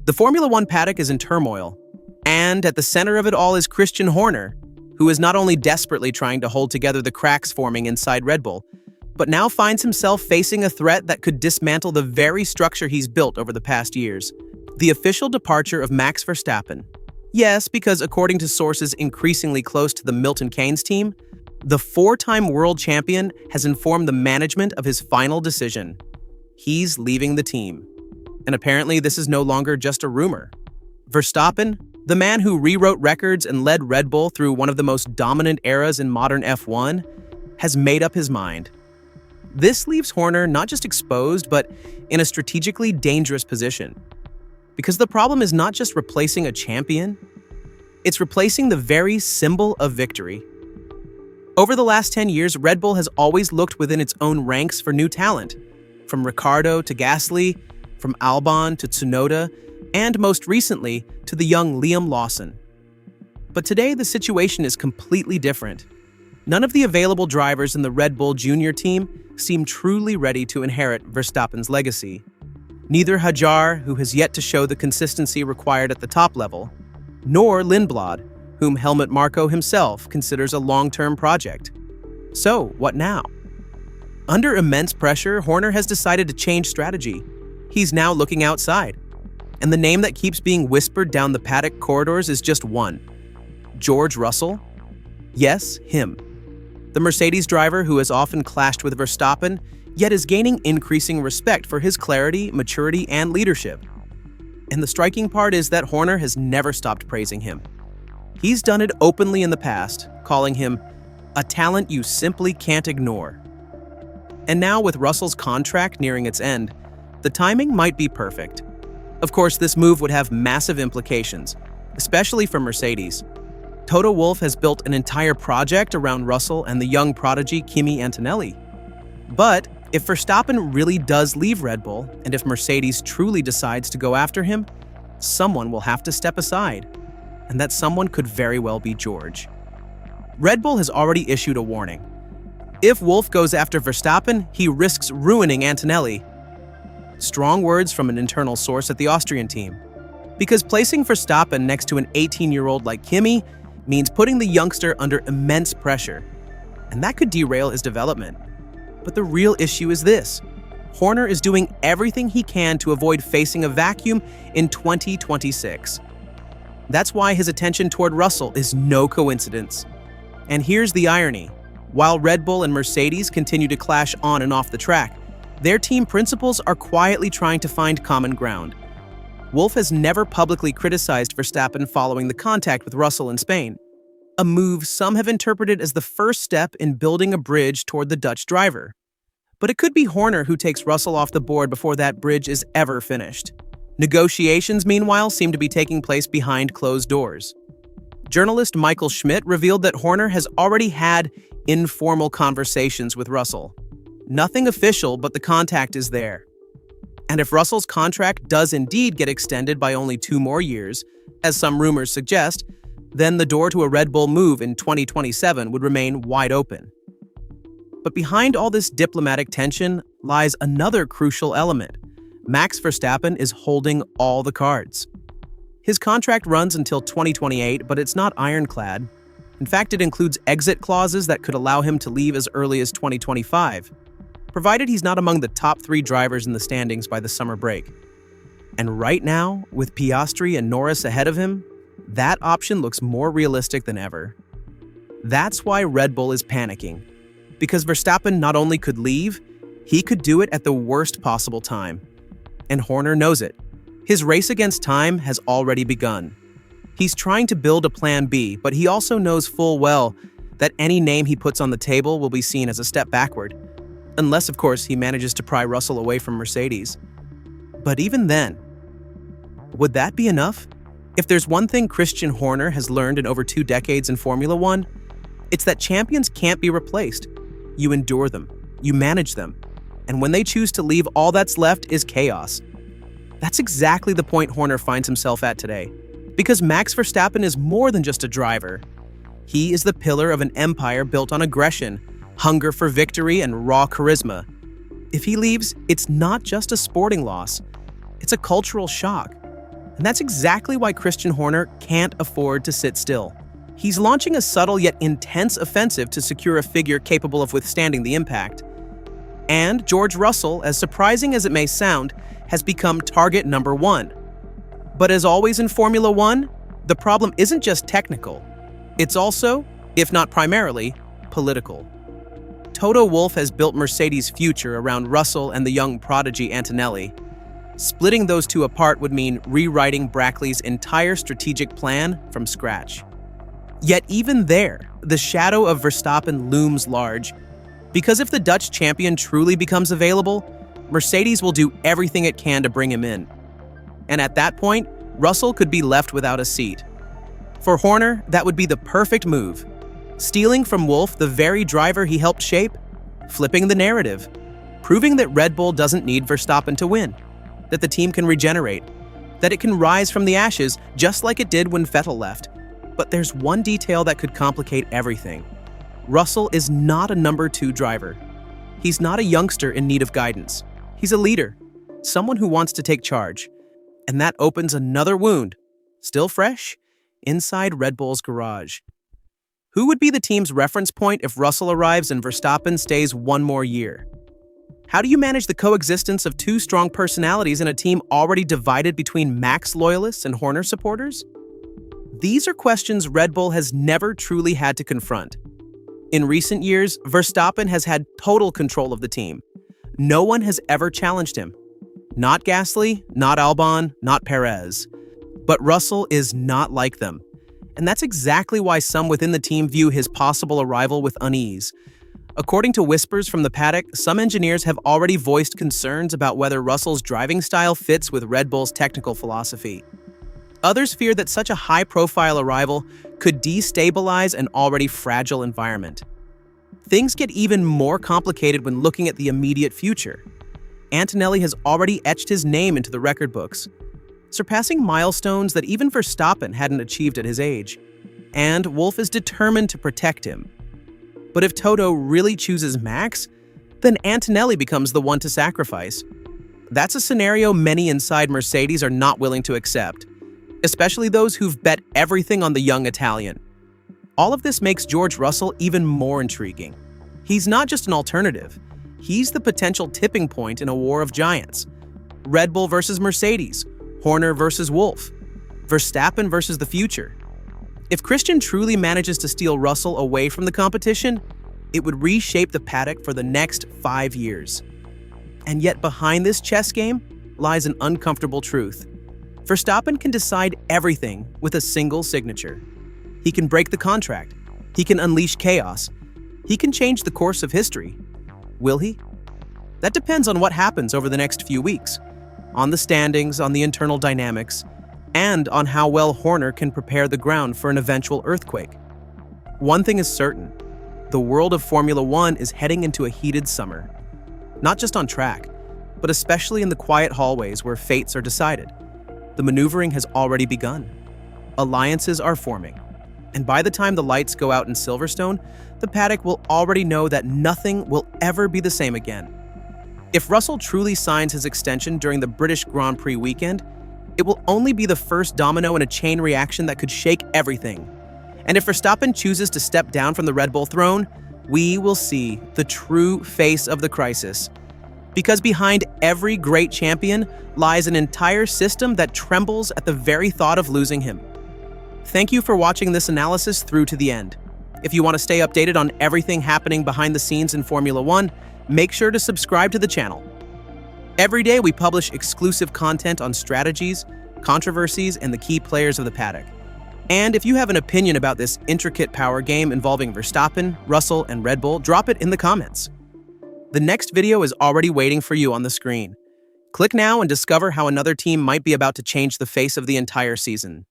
The Formula One paddock is in turmoil, and at the center of it all is Christian Horner, who is not only desperately trying to hold together the cracks forming inside Red Bull, but now finds himself facing a threat that could dismantle the very structure he's built over the past years. The official departure of Max Verstappen. Yes, because according to sources increasingly close to the Milton Keynes team, the four-time world champion has informed the management of his final decision. He's leaving the team. And apparently this is no longer just a rumor. Verstappen, the man who rewrote records and led Red Bull through one of the most dominant eras in modern F1, has made up his mind. This leaves Horner not just exposed, but in a strategically dangerous position. Because the problem is not just replacing a champion, it's replacing the very symbol of victory. Over the last 10 years, Red Bull has always looked within its own ranks for new talent, from Ricciardo to Gasly, from Albon to Tsunoda, and most recently to the young Liam Lawson. But today the situation is completely different. None of the available drivers in the Red Bull Junior team seem truly ready to inherit Verstappen's legacy. Neither Hajar, who has yet to show the consistency required at the top level, nor Lindblad, whom Helmut Marko himself considers a long-term project. So, what now? Under immense pressure, Horner has decided to change strategy. He's now looking outside. And the name that keeps being whispered down the paddock corridors is just one. George Russell? Yes, him. The Mercedes driver who has often clashed with Verstappen, yet is gaining increasing respect for his clarity, maturity, and leadership. And the striking part is that Horner has never stopped praising him. He's done it openly in the past, calling him a talent you simply can't ignore. And now with Russell's contract nearing its end, the timing might be perfect. Of course, this move would have massive implications, especially for Mercedes. Toto Wolff has built an entire project around Russell and the young prodigy Kimi Antonelli. But if Verstappen really does leave Red Bull, and if Mercedes truly decides to go after him, someone will have to step aside. And that someone could very well be George. Red Bull has already issued a warning. If Wolff goes after Verstappen, he risks ruining Antonelli. Strong words from an internal source at the Austrian team. Because placing Verstappen next to an 18-year-old like Kimi means putting the youngster under immense pressure, and that could derail his development. But the real issue is this. Horner is doing everything he can to avoid facing a vacuum in 2026. That's why his attention toward Russell is no coincidence. And here's the irony. While Red Bull and Mercedes continue to clash on and off the track, their team principals are quietly trying to find common ground. Wolff has never publicly criticized Verstappen following the contact with Russell in Spain, a move some have interpreted as the first step in building a bridge toward the Dutch driver. But it could be Horner who takes Russell off the board before that bridge is ever finished. Negotiations, meanwhile, seem to be taking place behind closed doors. Journalist Michael Schmidt revealed that Horner has already had informal conversations with Russell. Nothing official, but the contact is there. And if Russell's contract does indeed get extended by only 2 more years, as some rumors suggest, then the door to a Red Bull move in 2027 would remain wide open. But behind all this diplomatic tension lies another crucial element. Max Verstappen is holding all the cards. His contract runs until 2028, but it's not ironclad. In fact, it includes exit clauses that could allow him to leave as early as 2025, provided he's not among the top 3 drivers in the standings by the summer break. And right now, with Piastri and Norris ahead of him, that option looks more realistic than ever. That's why Red Bull is panicking. Because Verstappen not only could leave, he could do it at the worst possible time. And Horner knows it. His race against time has already begun. He's trying to build a plan B, but he also knows full well that any name he puts on the table will be seen as a step backward. Unless, of course, he manages to pry Russell away from Mercedes. But even then, would that be enough? If there's one thing Christian Horner has learned in over 2 decades in Formula One, it's that champions can't be replaced. You endure them, you manage them, and when they choose to leave, all that's left is chaos. That's exactly the point Horner finds himself at today. Because Max Verstappen is more than just a driver. He is the pillar of an empire built on aggression, hunger for victory, and raw charisma. If he leaves, it's not just a sporting loss. It's a cultural shock. And that's exactly why Christian Horner can't afford to sit still. He's launching a subtle yet intense offensive to secure a figure capable of withstanding the impact. And George Russell, as surprising as it may sound, has become target number one. But as always in Formula One, the problem isn't just technical. It's also, if not primarily, political. Toto Wolff has built Mercedes' future around Russell and the young prodigy Antonelli. Splitting those two apart would mean rewriting Brackley's entire strategic plan from scratch. Yet even there, the shadow of Verstappen looms large, because if the Dutch champion truly becomes available, Mercedes will do everything it can to bring him in. And at that point, Russell could be left without a seat. For Horner, that would be the perfect move. Stealing from Wolff the very driver he helped shape, flipping the narrative, proving that Red Bull doesn't need Verstappen to win, that the team can regenerate, that it can rise from the ashes just like it did when Vettel left. But there's one detail that could complicate everything. Russell is not a number 2 driver. He's not a youngster in need of guidance. He's a leader, someone who wants to take charge. And that opens another wound, still fresh, inside Red Bull's garage. Who would be the team's reference point if Russell arrives and Verstappen stays one more year? How do you manage the coexistence of two strong personalities in a team already divided between Max loyalists and Horner supporters? These are questions Red Bull has never truly had to confront. In recent years, Verstappen has had total control of the team. No one has ever challenged him. Not Gasly, not Albon, not Perez. But Russell is not like them. And that's exactly why some within the team view his possible arrival with unease. According to whispers from the paddock, some engineers have already voiced concerns about whether Russell's driving style fits with Red Bull's technical philosophy. Others fear that such a high-profile arrival could destabilize an already fragile environment. Things get even more complicated when looking at the immediate future. Antonelli has already etched his name into the record books, surpassing milestones that even Verstappen hadn't achieved at his age. And Wolff is determined to protect him. But if Toto really chooses Max, then Antonelli becomes the one to sacrifice. That's a scenario many inside Mercedes are not willing to accept, especially those who've bet everything on the young Italian. All of this makes George Russell even more intriguing. He's not just an alternative. He's the potential tipping point in a war of giants. Red Bull versus Mercedes, Horner versus Wolff, Verstappen versus the future. If Christian truly manages to steal Russell away from the competition, it would reshape the paddock for the next 5 years. And yet behind this chess game lies an uncomfortable truth. Verstappen can decide everything with a single signature. He can break the contract. He can unleash chaos. He can change the course of history. Will he? That depends on what happens over the next few weeks, on the standings, on the internal dynamics, and on how well Horner can prepare the ground for an eventual earthquake. One thing is certain, the world of Formula One is heading into a heated summer. Not just on track, but especially in the quiet hallways where fates are decided. The maneuvering has already begun. Alliances are forming. And by the time the lights go out in Silverstone, the paddock will already know that nothing will ever be the same again. If Russell truly signs his extension during the British Grand Prix weekend, it will only be the first domino in a chain reaction that could shake everything. And if Verstappen chooses to step down from the Red Bull throne, we will see the true face of the crisis. Because behind every great champion lies an entire system that trembles at the very thought of losing him. Thank you for watching this analysis through to the end. If you want to stay updated on everything happening behind the scenes in Formula One, make sure to subscribe to the channel. Every day we publish exclusive content on strategies, controversies, and the key players of the paddock. And if you have an opinion about this intricate power game involving Verstappen, Russell, and Red Bull, drop it in the comments. The next video is already waiting for you on the screen. Click now and discover how another team might be about to change the face of the entire season.